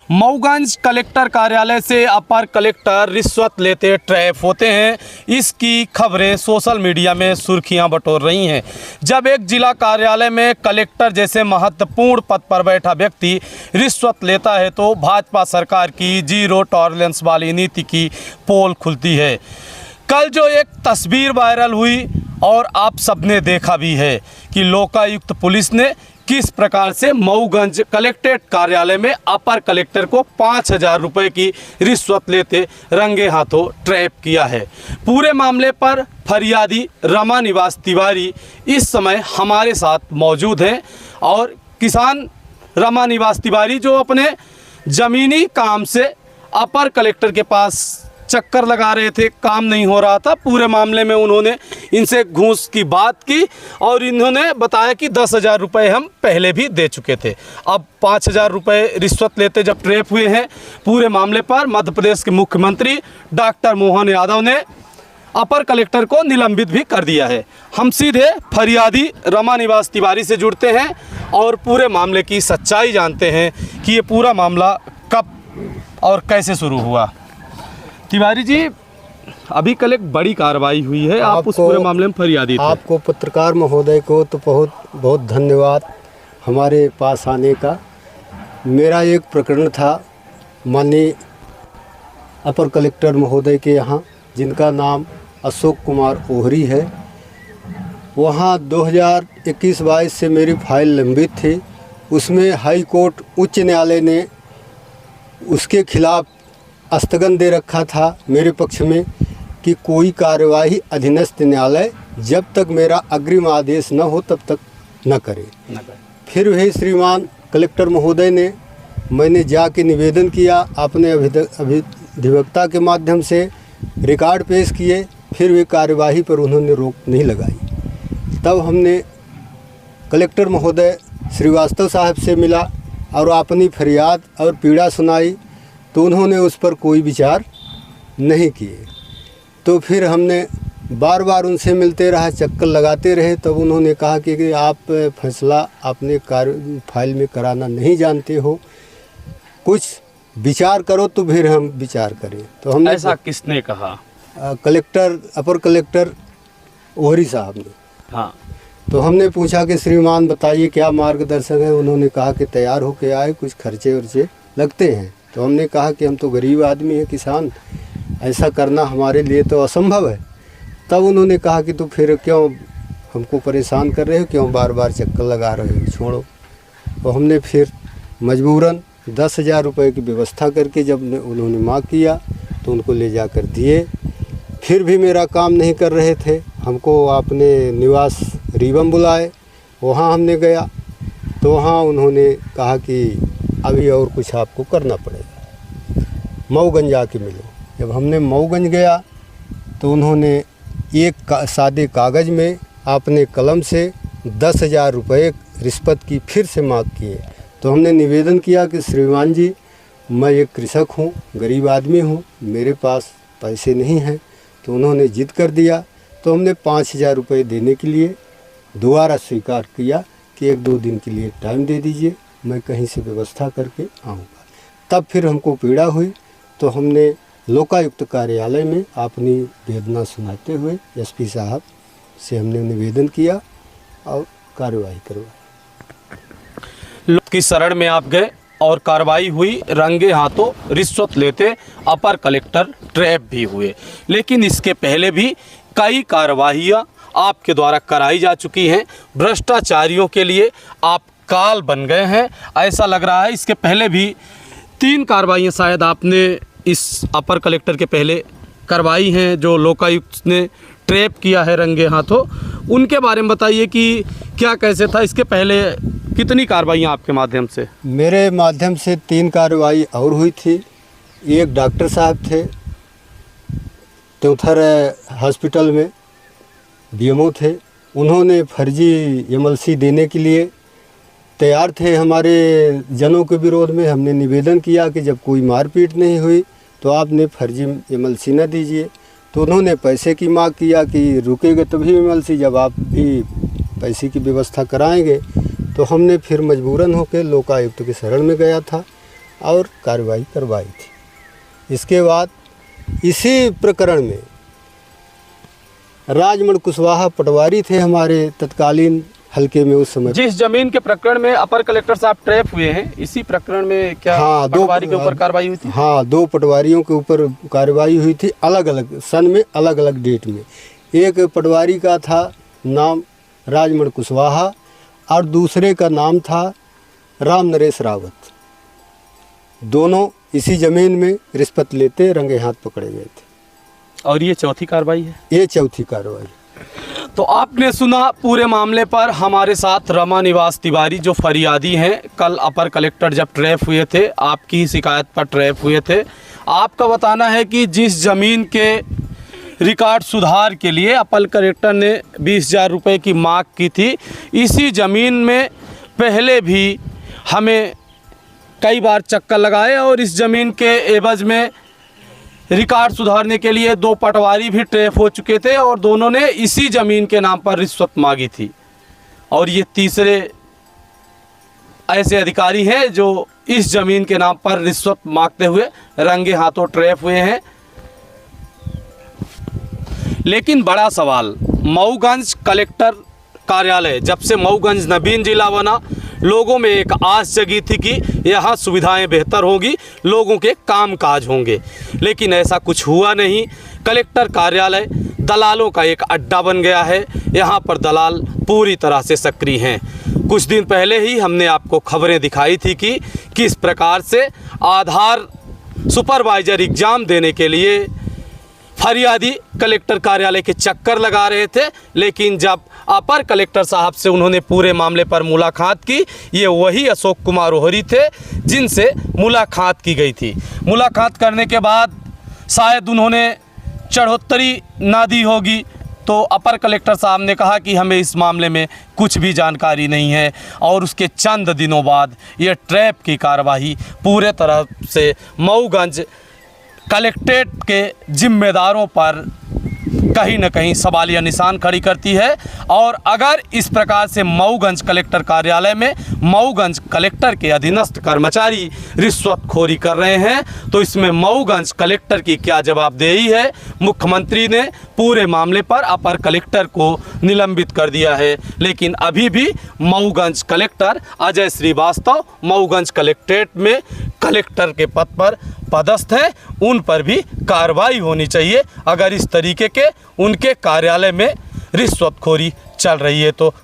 Mauganj collector कार्यालय से अपर collector रिश्वत लेते ट्रैप होते हैं। इसकी खबरें सोशल मीडिया में सुर्खियां बटोर रही हैं। जब एक जिला कार्यालय में कलेक्टर जैसे महत्वपूर्ण पद पर बैठा व्यक्ति रिश्वत लेता है तो भाजपा सरकार की जीरो टॉलरेंस वाली नीति की पोल खुलती है। कल जो एक तस्वीर वायरल हुई और आप सबने देखा भी है कि लोकायुक्त पुलिस ने किस प्रकार से मऊगंज कलेक्ट्रेट कार्यालय में अपर कलेक्टर को 5,000 रुपये की रिश्वत लेते रंगे हाथों ट्रैप किया है। पूरे मामले पर फरियादी रमा निवास तिवारी इस समय हमारे साथ मौजूद हैं और किसान रमा निवास तिवारी जो अपने ज़मीनी काम से अपर कलेक्टर के पास चक्कर लगा रहे थे, काम नहीं हो रहा था। पूरे मामले में उन्होंने इनसे घूस की बात की और इन्होंने बताया कि 10,000 रुपये हम पहले भी दे चुके थे। अब 5,000 रुपये रिश्वत लेते जब ट्रैप हुए हैं, पूरे मामले पर मध्य प्रदेश के मुख्यमंत्री डॉक्टर मोहन यादव ने अपर कलेक्टर को निलंबित भी कर दिया है। हम सीधे फरियादी रमा निवास तिवारी से जुड़ते हैं और पूरे मामले की सच्चाई जानते हैं कि ये पूरा मामला कब और कैसे शुरू हुआ। तिवारी जी, अभी कल एक बड़ी कार्रवाई हुई है, आप उस पूरे मामले में फरियादी थे। आपको पत्रकार महोदय को तो बहुत बहुत धन्यवाद हमारे पास आने का। मेरा एक प्रकरण था माननीय अपर कलेक्टर महोदय के यहाँ, जिनका नाम अशोक कुमार ओहरी है। वहाँ 2021-22 से मेरी फाइल लंबित थी। उसमें हाई कोर्ट उच्च न्यायालय ने उसके खिलाफ स्थगन दे रखा था मेरे पक्ष में कि कोई कार्यवाही अधीनस्थ न्यायालय जब तक मेरा अग्रिम आदेश न हो तब तक न करे। फिर वही श्रीमान कलेक्टर महोदय ने, मैंने जाके निवेदन किया, अपने अधिवक्ता के माध्यम से रिकॉर्ड पेश किए। फिर वे कार्यवाही पर उन्होंने रोक नहीं लगाई। तब हमने कलेक्टर महोदय श्रीवास्तव साहब से मिला और अपनी फरियाद और पीड़ा सुनाई, तो उन्होंने उस पर कोई विचार नहीं किए। तो फिर हमने बार बार उनसे मिलते रहा, चक्कर लगाते रहे। तब उन्होंने कहा कि आप फैसला अपने फाइल में कराना नहीं जानते हो, कुछ विचार करो तो फिर हम विचार करें। तो हमने, ऐसा किसने कहा? कलेक्टर अपर कलेक्टर ओहरी साहब ने। हाँ। तो हमने पूछा कि श्रीमान बताइए क्या मार्गदर्शन है। उन्होंने कहा कि तैयार होके आए, कुछ खर्चे वर्चे लगते हैं। तो हमने कहा कि हम तो गरीब आदमी हैं, किसान, ऐसा करना हमारे लिए तो असंभव है। तब उन्होंने कहा कि तो फिर क्यों हमको परेशान कर रहे हो, क्यों बार बार चक्कर लगा रहे हो, छोड़ो। तो हमने फिर मजबूरन 10,000 रुपये की व्यवस्था करके जब उन्होंने मांग किया तो उनको ले जाकर दिए। फिर भी मेरा काम नहीं कर रहे थे। हमको अपने निवास रीवम बुलाए, वहाँ हमने गया तो वहाँ उन्होंने कहा कि अभी और कुछ आपको करना पड़ेगा, मऊगंज आके मिलो। जब हमने मऊगंज गया तो उन्होंने एक सादे कागज़ में अपने कलम से 10,000 रुपये रिश्वत की फिर से मांग किए। तो हमने निवेदन किया कि श्रीमान जी, मैं एक कृषक हूँ, गरीब आदमी हूँ, मेरे पास पैसे नहीं हैं। तो उन्होंने जिद कर दिया। तो हमने 5,000 रुपये देने के लिए दोबारा स्वीकार किया कि 1-2 दिन के लिए टाइम दे दीजिए, मैं कहीं से व्यवस्था करके आऊँगा। तब फिर हमको पीड़ा हुई तो हमने लोकायुक्त कार्यालय में अपनी वेदना सुनाते हुए एसपी साहब से हमने निवेदन किया और कार्रवाई करवाई। लोक की शरण में आप गए और कार्रवाई हुई, रंगे हाथों रिश्वत लेते अपर कलेक्टर ट्रैप भी हुए। लेकिन इसके पहले भी कई कार्रवाइयाँ आपके द्वारा कराई जा चुकी हैं। भ्रष्टाचारियों के लिए आप काल बन गए हैं, ऐसा लग रहा है। इसके पहले भी 3 कार्रवाइयाँ शायद आपने इस अपर कलेक्टर के पहले करवाई हैं, जो लोकायुक्त ने ट्रैप किया है रंगे हाथों। उनके बारे में बताइए कि क्या कैसे था। इसके पहले कितनी कार्रवाइयाँ आपके माध्यम से? मेरे माध्यम से 3 कार्रवाई और हुई थी। एक डॉक्टर साहब थे त्योथर हॉस्पिटल में, बीएमओ थे, उन्होंने फर्जी एमएलसी देने के लिए तैयार थे हमारे जनों के विरोध में। हमने निवेदन किया कि जब कोई मारपीट नहीं हुई तो आपने फर्जी एमएलसी न दीजिए। तो उन्होंने पैसे की मांग किया कि रुकेगा तभी एमएलसी, जब आप भी पैसे की व्यवस्था कराएंगे। तो हमने फिर मजबूरन होकर लोकायुक्त की शरण में गया था और कार्रवाई करवाई थी। इसके बाद इसी प्रकरण में राजमण कुशवाहा पटवारी थे हमारे तत्कालीन हल्के में उस समय। जिस जमीन के प्रकरण में अपर कलेक्टर साहब ट्रैप हुए हैं, इसी प्रकरण में क्या हाँ, पटवारी के ऊपर कार्रवाई हुई थी? हाँ, 2 पटवारियों के ऊपर कार्रवाई हुई थी, अलग अलग सन में, अलग अलग डेट में। एक पटवारी का था नाम राजमण कुशवाहा और दूसरे का नाम था राम नरेश रावत। दोनों इसी ज़मीन में रिश्वत लेते रंगे हाथ पकड़े गए थे। और ये चौथी कार्रवाई है? ये चौथी कार्रवाई। तो आपने सुना पूरे मामले पर। हमारे साथ रमा निवास तिवारी जो फरियादी हैं, कल अपर कलेक्टर जब ट्रैप हुए थे, आपकी ही शिकायत पर ट्रैप हुए थे। आपका बताना है कि जिस ज़मीन के रिकॉर्ड सुधार के लिए अपर कलेक्टर ने 20,000 रुपये की मांग की थी, इसी ज़मीन में पहले भी हमें कई बार चक्कर लगाए और इस ज़मीन के एवज में रिकॉर्ड सुधारने के लिए 2 पटवारी भी ट्रैप हो चुके थे और दोनों ने इसी ज़मीन के नाम पर रिश्वत मांगी थी। और ये तीसरे ऐसे अधिकारी हैं जो इस ज़मीन के नाम पर रिश्वत मांगते हुए रंगे हाथों ट्रैप हुए हैं। लेकिन बड़ा सवाल, मऊगंज कलेक्टर कार्यालय, जब से मऊगंज नवीन जिला बना, लोगों में एक आस जगी थी कि यहाँ सुविधाएं बेहतर होंगी, लोगों के काम काज होंगे, लेकिन ऐसा कुछ हुआ नहीं। कलेक्टर कार्यालय दलालों का एक अड्डा बन गया है। यहाँ पर दलाल पूरी तरह से सक्रिय हैं। कुछ दिन पहले ही हमने आपको खबरें दिखाई थी कि किस प्रकार से आधार सुपरवाइजर एग्ज़ाम देने के लिए फरियादी कलेक्टर कार्यालय के चक्कर लगा रहे थे, लेकिन जब अपर कलेक्टर साहब से उन्होंने पूरे मामले पर मुलाकात की, ये वही अशोक कुमार ओहरी थे जिनसे मुलाकात की गई थी। मुलाकात करने के बाद शायद उन्होंने चढ़ोत्तरी ना दी होगी, तो अपर कलेक्टर साहब ने कहा कि हमें इस मामले में कुछ भी जानकारी नहीं है। और उसके चंद दिनों बाद ये ट्रैप की कार्रवाई पूरे तरह से मऊगंज कलेक्ट्रेट के जिम्मेदारों पर कहीं न कहीं सवालिया निशान खड़ी करती है। और अगर इस प्रकार से मऊगंज कलेक्टर कार्यालय में मऊगंज कलेक्टर के अधीनस्थ कर्मचारी रिश्वतखोरी कर रहे हैं, तो इसमें मऊगंज कलेक्टर की क्या जवाबदेही है? मुख्यमंत्री ने पूरे मामले पर अपर कलेक्टर को निलंबित कर दिया है, लेकिन अभी भी मऊगंज कलेक्टर अजय श्रीवास्तव मऊगंज कलेक्ट्रेट में कलेक्टर के पद पर पदस्थ है। उन पर भी कार्रवाई होनी चाहिए अगर इस तरीके के उनके कार्यालय में रिश्वतखोरी चल रही है तो।